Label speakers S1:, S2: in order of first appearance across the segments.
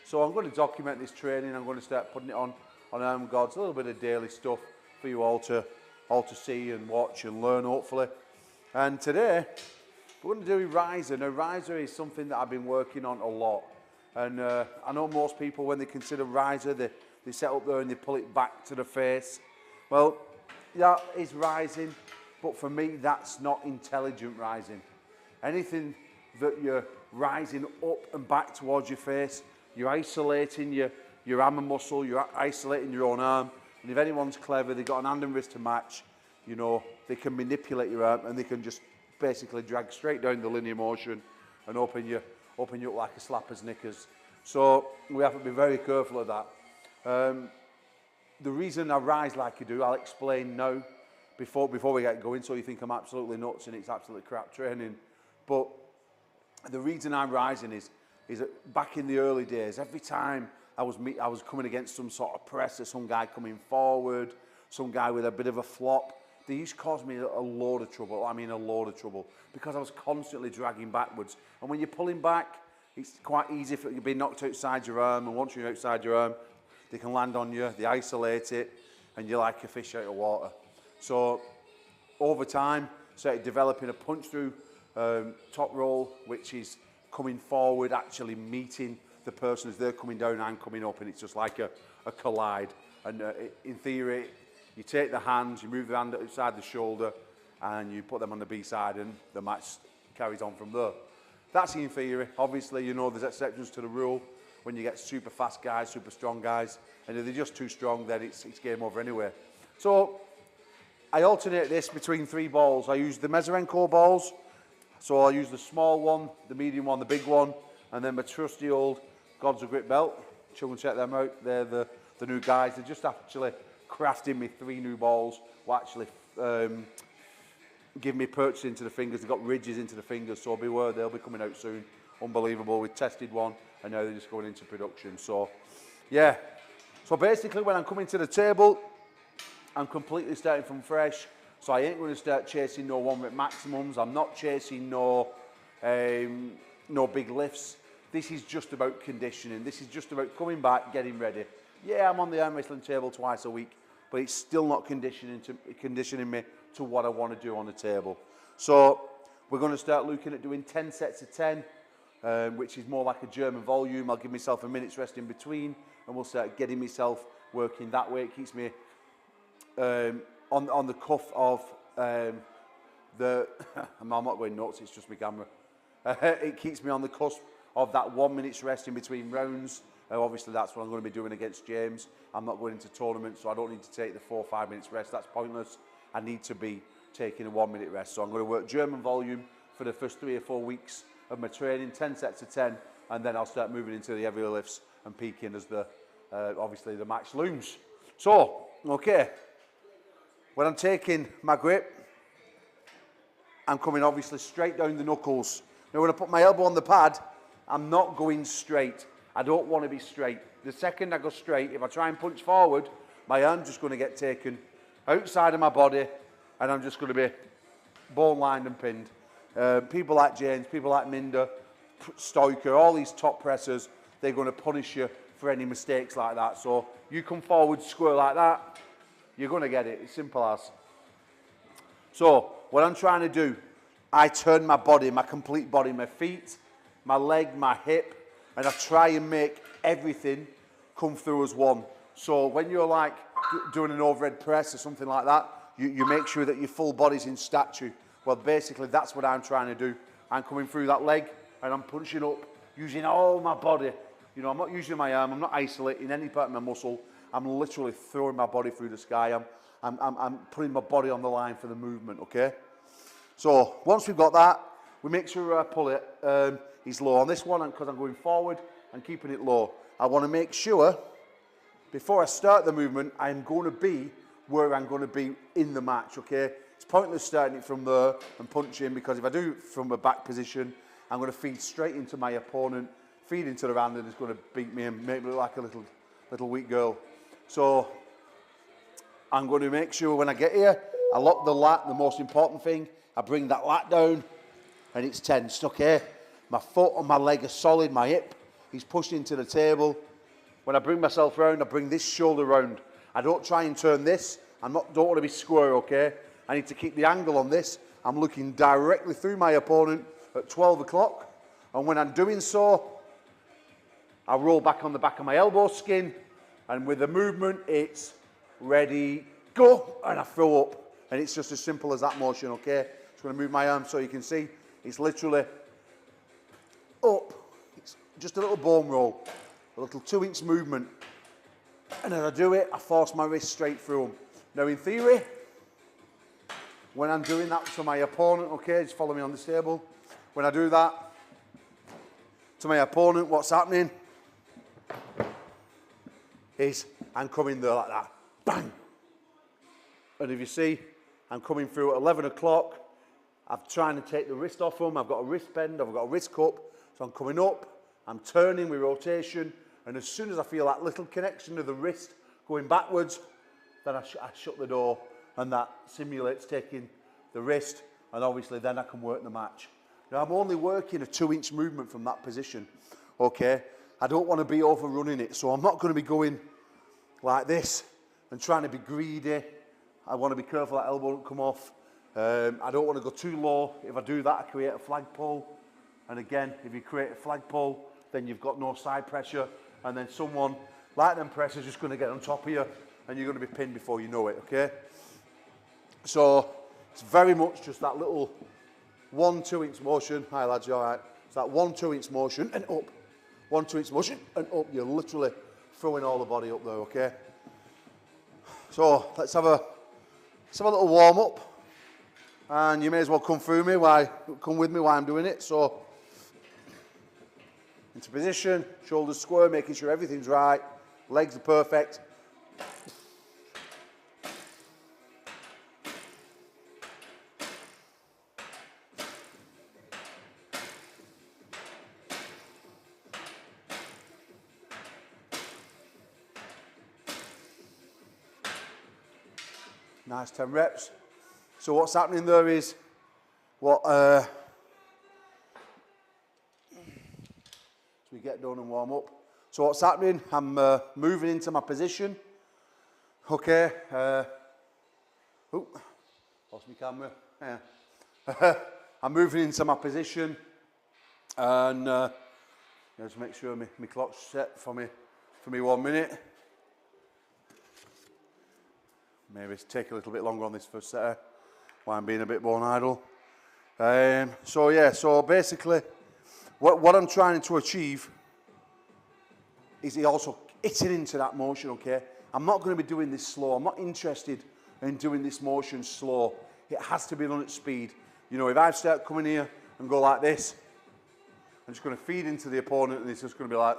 S1: So I'm going to document this training. I'm going to start putting it on ARMGODS, a little bit of daily stuff for you all to see and watch and learn, hopefully. And today, we're going to do riser. Now, riser is something that I've been working on a lot. And I know most people, when they consider riser, they set up there and they pull it back to the face. Well, that is rising, but for me, that's not intelligent rising. Anything that you're rising up and back towards your face, you're isolating your hammer muscle, you're isolating your own arm. And if anyone's clever, they've got an hand and wrist to match, you know, they can manipulate your arm and they can just basically drag straight down the linear motion and open you up like a slapper's knickers. So we have to be very careful of that. The reason I rise like I do, I'll explain now before we get going, so you think I'm absolutely nuts and it's absolutely crap training. But the reason I'm rising is that back in the early days, every time I was coming against some sort of press or some guy coming forward, some guy with a bit of a flop, they used to cause me a load of trouble. I mean, a load of trouble, because I was constantly dragging backwards. And when you're pulling back, it's quite easy for you to be knocked outside your arm. And once you're outside your arm, they can land on you, they isolate it, and you're like a fish out of water. So over time, started developing a punch through top roll, which is coming forward, actually meeting the person as they're coming down and coming up, and it's just like a collide. And in theory, you take the hands, you move the hand outside the shoulder, and you put them on the B side, and the match carries on from there. That's in theory. Obviously, you know, there's exceptions to the rule when you get super fast guys, super strong guys, and if they're just too strong, then it's game over anyway. So I alternate this between 3 balls. I use the Mazurenko balls, so I'll use the small one, the medium one, the big one, and then my trusty old Gods of Grip belt. Children, check them out. They're the new guys. They're just actually crafting me 3 new balls, will actually give me perches into the fingers. They've got ridges into the fingers, so beware, they'll be coming out soon. Unbelievable. We tested one, and now they're just going into production. So, yeah. So basically, when I'm coming to the table, I'm completely starting from fresh. So I ain't going to start chasing no 1 rep maximums. I'm not chasing no big lifts. This is just about conditioning. This is just about coming back, getting ready. Yeah, I'm on the arm wrestling table twice a week, but it's still not conditioning me to what I want to do on the table. So we're going to start looking at doing 10 sets of 10, which is more like a German volume. I'll give myself a minute's rest in between, and we'll start getting myself working that way. It keeps me on the cuff of I'm not going nuts, it's just my camera. It keeps me on the cusp of that 1 minute's rest in between rounds. Obviously, that's what I'm going to be doing against James. I'm not going into tournaments, so I don't need to take the 4 or 5 minutes rest. That's pointless. I need to be taking a 1 minute rest. So I'm going to work German volume for the first 3 or 4 weeks of my training, 10 sets of 10, and then I'll start moving into the heavier lifts and peaking as obviously the match looms. So, okay. When I'm taking my grip, I'm coming obviously straight down the knuckles. Now, when I put my elbow on the pad, I'm not going straight. I don't want to be straight. The second I go straight, if I try and punch forward, my arm's just going to get taken outside of my body, and I'm just going to be bone lined and pinned. People like James, people like Minder, Stoiker, all these top pressers, they're going to punish you for any mistakes like that. So you come forward square like that, you're going to get it. It's simple as. So what I'm trying to do, I turn my body, my complete body, my feet, my leg, my hip, and I try and make everything come through as one. So when you're like doing an overhead press or something like that, you make sure that your full body's in statue. Well, basically, that's what I'm trying to do. I'm coming through that leg, and I'm punching up, using all my body. You know, I'm not using my arm, I'm not isolating any part of my muscle. I'm literally throwing my body through the sky. I'm putting my body on the line for the movement, okay? So once we've got that, we make sure I pull it is low. On this one, because I'm going forward and keeping it low, I want to make sure, before I start the movement, I'm going to be where I'm going to be in the match, okay? It's pointless starting it from there and punching, because if I do it from a back position, I'm going to feed straight into my opponent, feed into the hand, and it's going to beat me and make me look like a little weak girl. So I'm going to make sure when I get here, I lock the lat, the most important thing. I bring that lat down, and it's tensed, okay? My foot and my leg are solid, my hip, He's pushed into the table. When I bring myself round, I bring this shoulder round. I don't try and turn this. Don't want to be square, okay? I need to keep the angle on this. I'm looking directly through my opponent at 12 o'clock. And when I'm doing so, I roll back on the back of my elbow skin. And with the movement, it's ready, go, and I throw up. And it's just as simple as that motion, okay? Just going to move my arm so you can see. It's literally up. It's just a little bone roll, a little 2-inch movement. And as I do it, I force my wrist straight through them. Now in theory, when I'm doing that to my opponent, okay, just follow me on this table. When I do that to my opponent, what's happening is I'm coming there like that, bang. And if you see, I'm coming through at 11 o'clock. I'm trying to take the wrist off them. I've got a wrist bend, I've got a wrist cup. So I'm coming up, I'm turning with rotation. And as soon as I feel that little connection of the wrist going backwards, then I shut the door, and that simulates taking the wrist, and obviously then I can work the match. Now I'm only working a 2-inch movement from that position, okay? I don't want to be overrunning it, so I'm not going to be going like this and trying to be greedy. I want to be careful that elbow don't come off. I don't want to go too low. If I do that, I create a flagpole. And again, if you create a flagpole, then you've got no side pressure, and then someone like them press is just going to get on top of you, and you're going to be pinned before you know it, okay? So it's very much just that little 1 2-inch motion. Hi lads, you all right? It's that 1 2-inch motion and up. 1 2-inch motion and up. You're literally throwing all the body up there, okay? So let's have a little warm up, and you may as well come with me while I'm doing it. So into position, shoulders square, making sure everything's right, legs are perfect. Nice 10 reps. So what's happening there is, as we get done and warm up. So what's happening, I'm moving into my position. Okay. Lost my camera. Yeah. I'm moving into my position, and just make sure my clock's set for me 1 minute. Maybe take a little bit longer on this first set, while I'm being a bit bone idle. So basically, what I'm trying to achieve is also hitting into that motion, okay? I'm not going to be doing this slow. I'm not interested in doing this motion slow. It has to be done at speed. You know, if I start coming here and go like this, I'm just going to feed into the opponent, and it's just going to be like,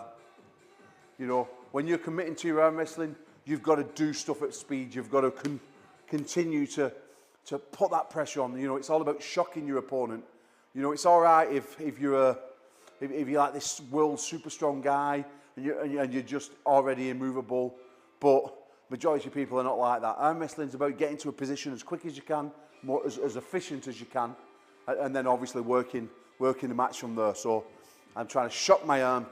S1: you know, when you're committing to your arm wrestling, you've got to do stuff at speed. You've got to continue to put that pressure on. You know, it's all about shocking your opponent. You know, it's all right if you're like this world super strong guy and you're just already immovable, but majority of people are not like that. Arm wrestling's about getting to a position as quick as you can, as efficient as you can, and then obviously working the match from there. So I'm trying to shock my arm,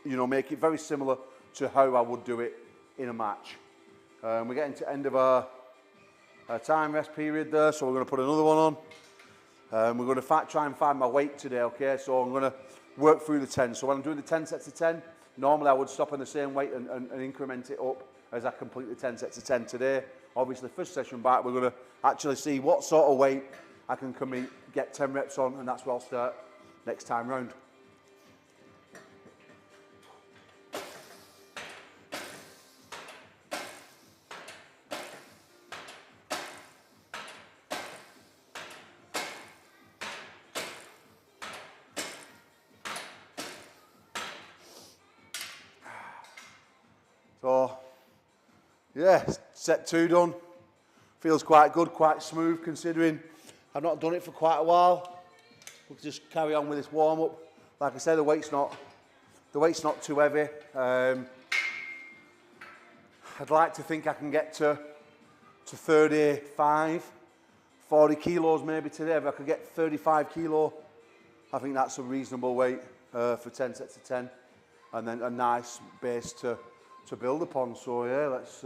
S1: you know, make it very similar to how I would do it in a match. We're getting to the end of our time rest period there, so we're going to put another one on. We're going to try and find my weight today, okay? So I'm going to work through the 10. So when I'm doing the 10 sets of 10, normally I would stop on the same weight and increment it up as I complete the 10 sets of 10 today. Obviously, first session back, we're going to actually see what sort of weight I can get 10 reps on, and that's where I'll start next time round. So, yeah, set 2 done. Feels quite good, quite smooth, considering I've not done it for quite a while. We'll just carry on with this warm up. Like I said, the weight's not too heavy. I'd like to think I can get to 35, 40 kilos maybe today. If I could get 35 kilo, I think that's a reasonable weight for 10 sets of 10. and then a nice base to build upon. So yeah, let's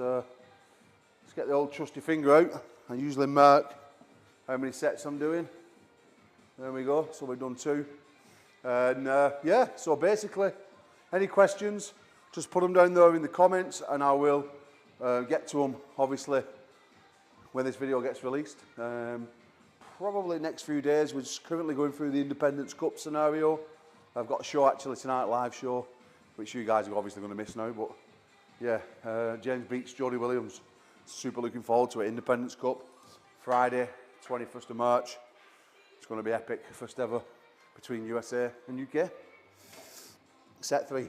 S1: get the old trusty finger out. I usually mark how many sets I'm doing. There we go, so we've done 2. And yeah, so basically, any questions, just put them down there in the comments and I will get to them, obviously, when this video gets released. Probably next few days. We're just currently going through the Independence Cup scenario. I've got a show actually tonight, live show, which you guys are obviously going to miss now, but yeah, James beats Jody Williams. Super looking forward to it. Independence Cup, Friday, 21st of March. It's going to be epic, first ever between USA and UK. Set 3.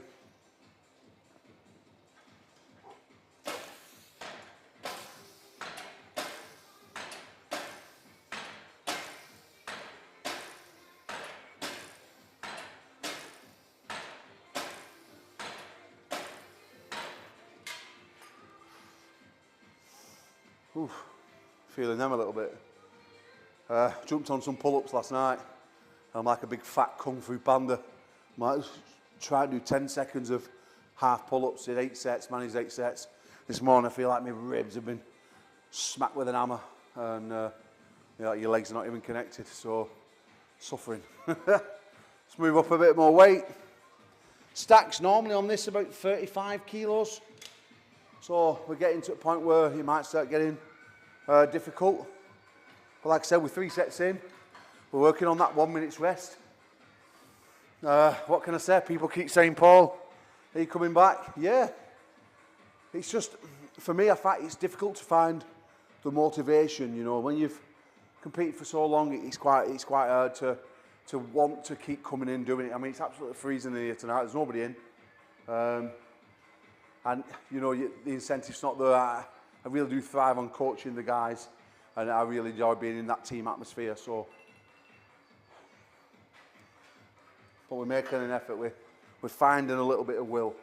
S1: Oof, feeling them a little bit. Jumped on some pull-ups last night. I'm like a big fat kung fu panda. Might try to do 10 seconds of half pull-ups. Did 8 sets, managed 8 sets. This morning I feel like my ribs have been smacked with an hammer and you know, your legs are not even connected, so suffering. Let's move up a bit more weight. Stacks normally on this about 35 kilos. So we're getting to a point where you might start getting difficult. But like I said, we're 3 sets in. We're working on that 1 minute's rest. What can I say? People keep saying, Paul, are you coming back? Yeah. It's just, for me, I find it's difficult to find the motivation, you know. When you've competed for so long, it's quite hard to want to keep coming in doing it. I mean, it's absolutely freezing in here tonight. There's nobody in. And, you know, the incentive's not there. I really do thrive on coaching the guys, and I really enjoy being in that team atmosphere. So, but we're making an effort. We're finding a little bit of will.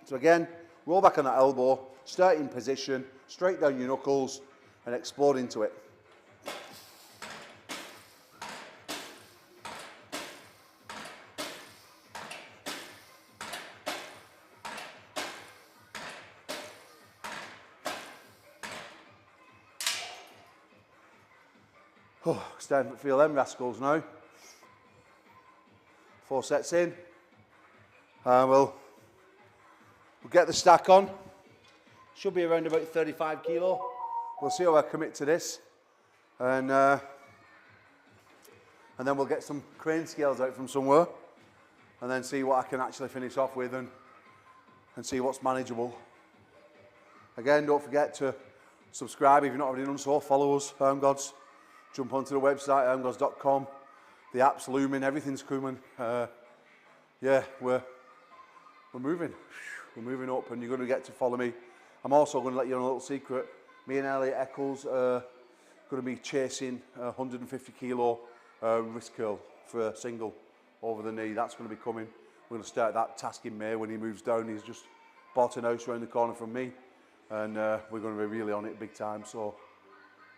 S1: So again, roll back on that elbow, start in position, straight down your knuckles, and explode into it. Oh, starting to feel them rascals now. 4 sets in. We'll get the stack on. Should be around about 35 kilo. We'll see how I commit to this. And then we'll get some crane scales out from somewhere. And then see what I can actually finish off with and see what's manageable. Again, don't forget to subscribe if you've not already done so. Follow us, ARMGODS. Jump onto the website, ARMGODS.com. The app's looming, everything's coming. Yeah, we're moving. We're moving up, and you're going to get to follow me. I'm also going to let you know a little secret. Me and Elliot Eccles are going to be chasing a 150 kilo wrist curl for a single over the knee. That's going to be coming. We're going to start that task in May when he moves down. He's just bought an house around the corner from me, and we're going to be really on it big time. So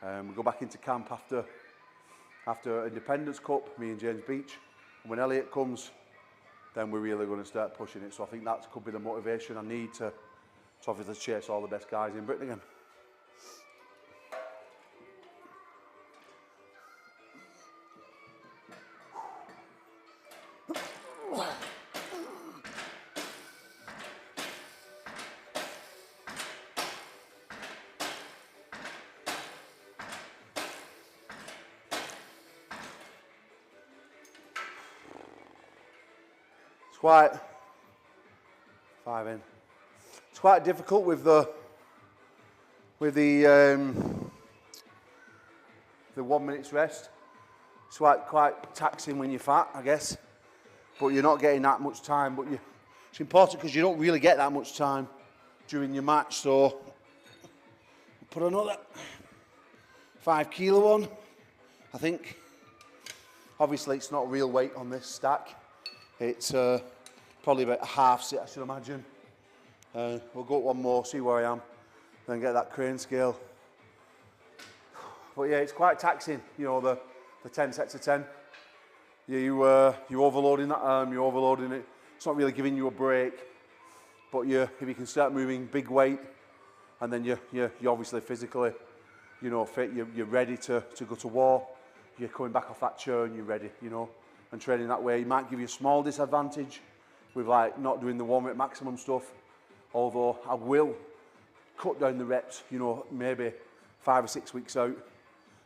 S1: we'll go back into camp after Independence Cup, me and James Beach. And when Elliot comes, then we're really going to start pushing it. So I think that could be the motivation I need to obviously chase all the best guys in Britain again. It's 5 in. It's quite difficult with the 1 minute's rest. It's quite taxing when you're fat, I guess. But you're not getting that much time. But it's important because you don't really get that much time during your match. So put another 5 kilo on, I think. Obviously, it's not real weight on this stack. It's probably about a half sit, I should imagine. We'll go up one more, see where I am, then get that crane scale. But yeah, it's quite taxing, you know, the 10 sets of 10. You're overloading that arm, you're overloading it. it's not really giving you a break. But if you can start moving big weight, and then you're obviously physically, you know, fit, you're ready to go to war, you're coming back off that chair and you're ready, you know, and training that way. It might give you a small disadvantage with like not doing the 1 rep maximum stuff, although I will cut down the reps, you know, maybe 5 or 6 weeks out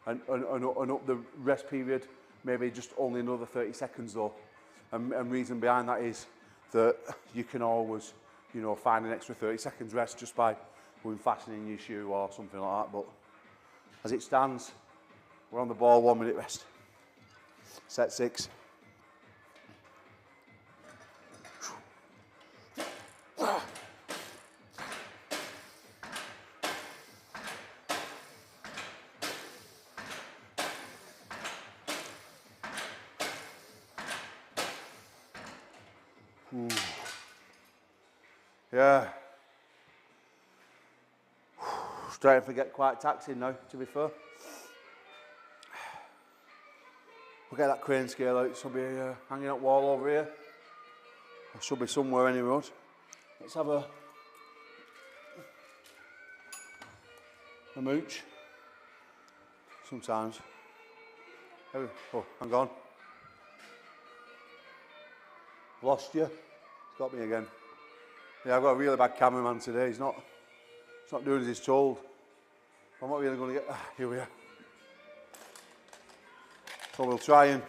S1: and up the rest period, maybe just only another 30 seconds though. And reason behind that is that you can always, you know, find an extra 30 seconds rest just by going fastening your shoe or something like that. But as it stands, we're on the ball, 1 minute rest. Set 6. Yeah. Starting to get quite taxing now, to be fair. We'll get that crane scale out. It should be hanging up wall over here. It should be somewhere anyway. Let's have a mooch. Sometimes. Oh, hang on. Lost you. It's got me again. Yeah, I've got a really bad cameraman today. He's not doing as he's told. I'm not really going to get. Here we are. So we'll try and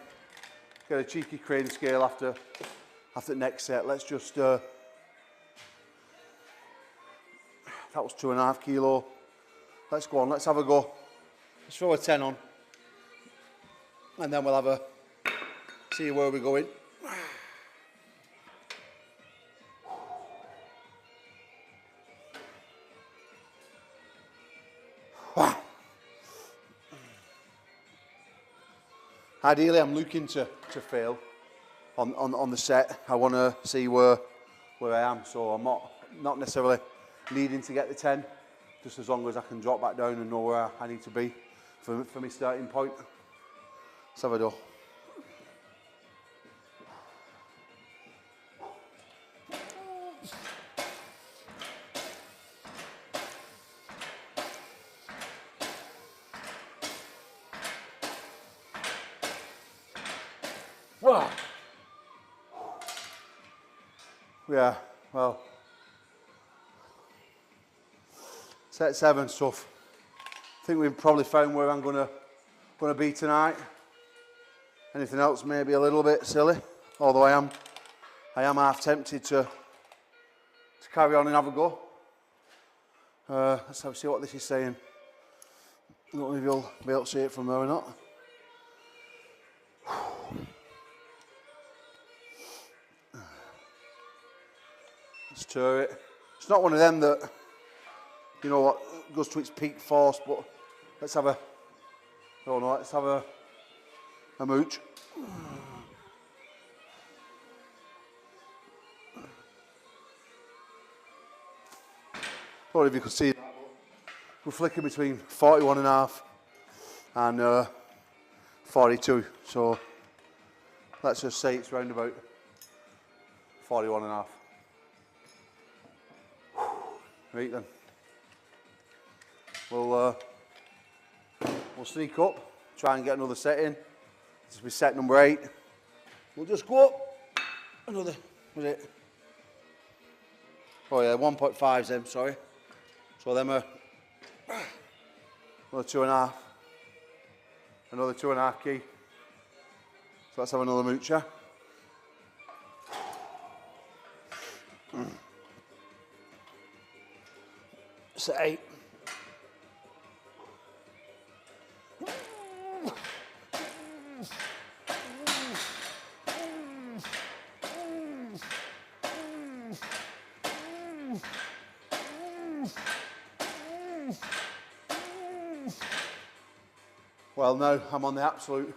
S1: get a cheeky crane scale after the next set. Let's just. That was 2.5 kilo. Let's go on. Let's have a go. Let's throw a 10 on, and then we'll have a see where we're going. Ideally, I'm looking to fail on the set. I want to see where I am, so I'm not necessarily needing to get the 10, just as long as I can drop back down and know where I need to be for my starting point. Let's have a go. Yeah, well, set 7's tough. I think we've probably found where I'm gonna be tonight. Anything else may be a little bit silly, although I am half tempted to carry on and have a go. Let's see what this is saying. I don't know if you'll be able to see it from there or not. Let's tour it. It's not one of them that, you know what, goes to its peak force, but let's have a, oh no, let's have a mooch. Don't know if you could see that, but we're flicking between 41.5 and 42, so let's just say it's round about 41.5. Right then, we'll sneak up, try and get another set in. This will be set number 8. We'll just go up another, was it? Oh yeah, 1.5s them, sorry. So them are another 2.5, another 2.5 key. So let's have another mooch, yeah? Set 8. Well, now I'm on the absolute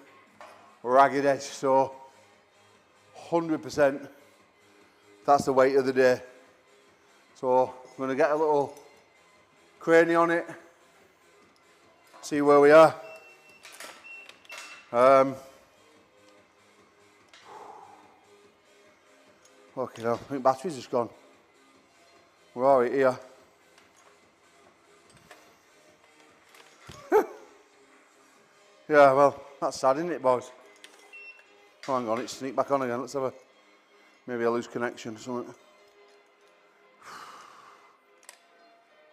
S1: ragged edge, so 100% that's the weight of the day. So I'm going to get a little cranny on it, see where we are. Okay, now I think battery's just gone. We're all right here. Yeah, well, that's sad, isn't it, boys? Oh, hang on, it's sneaked back on again. Let's have a, maybe a loose connection or something.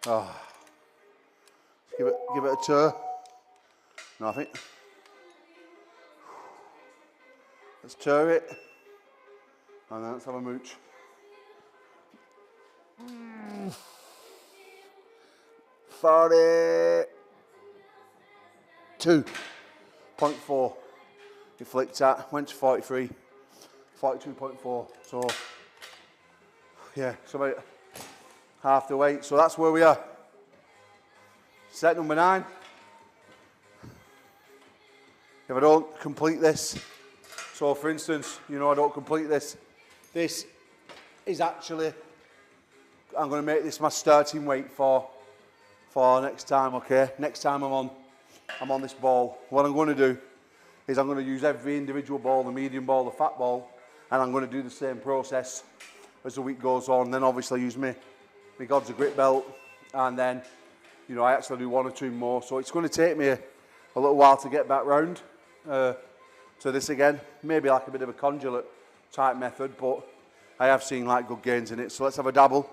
S1: Oh. Give it a tour. Nothing. Let's tour it. And then let's have a mooch. 42.4. It flicked at, went to 43, 42.4. So, yeah, it's about half the weight. So that's where we are. Set number 9. If I don't complete this, so for instance, you know, I don't complete this, this is actually, I'm going to make this my starting weight for next time, okay? Next time I'm on this ball. What I'm going to do is I'm going to use every individual ball, the medium ball, the fat ball, and I'm going to do the same process as the week goes on. Then obviously I use my GODS grip belt, and then, you know, I actually do 1 or 2 more. So it's going to take me a little while to get back round to this again. Maybe like a bit of a conjugate type method, but I have seen like good gains in it. So let's have a dabble.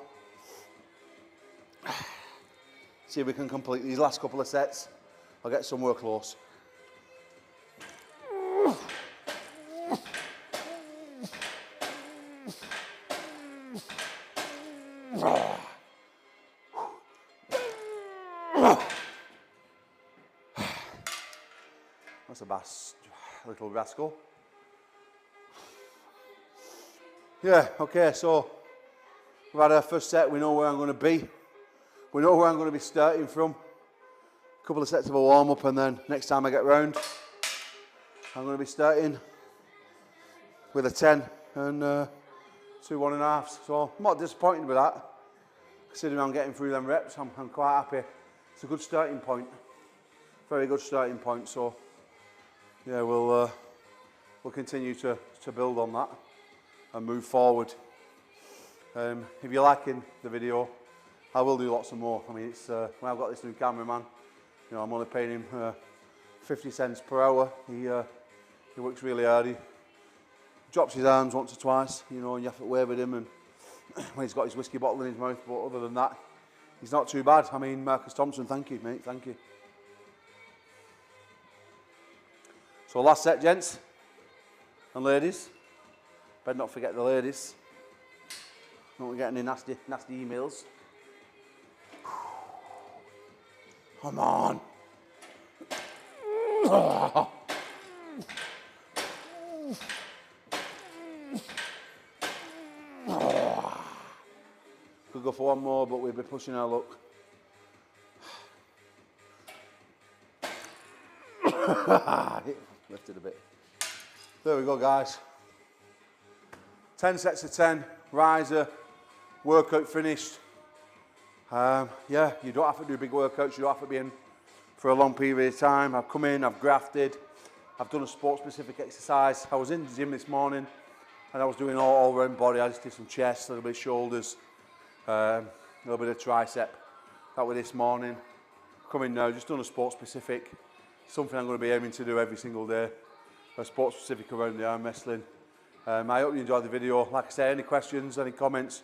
S1: See if we can complete these last couple of sets. I'll get somewhere close. That's a little rascal. Yeah, okay, so we've had our first set. We know where I'm going to be. We know where I'm going to be starting from. A couple of sets of a warm-up, and then next time I get round, I'm going to be starting with a 10 and 2 1.5s. So I'm not disappointed with that. Considering I'm getting through them reps, I'm quite happy. It's a good starting point. Very good starting point. So yeah, we'll continue to build on that and move forward. If you're liking the video, I will do lots of more. I mean, it's when I've got this new cameraman, you know, I'm only paying him 50 cents per hour. He works really hard. He drops his arms once or twice, you know, and you have to wave at him, and when he's got his whiskey bottle in his mouth. But other than that, he's not too bad. I mean, Marcus Thompson, thank you, mate, thank you. So last set, gents and ladies. Better not forget the ladies. Don't we get any nasty emails? Come on. Could go for one more, but we'll be pushing our luck. Lifted a bit. There we go, guys. 10 sets of 10, riser, workout finished. Yeah, you don't have to do big workouts, you don't have to be in for a long period of time. I've come in, I've grafted, I've done a sport-specific exercise. I was in the gym this morning and I was doing all round body. I just did some chest, a little bit of shoulders, a little bit of tricep. That was this morning. Come in now, just done a sport-specific, something I'm going to be aiming to do every single day. A sport-specific around the arm wrestling. I hope you enjoyed the video. Like I say, any questions, any comments,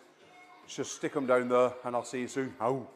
S1: just stick them down there and I'll see you soon. Ow.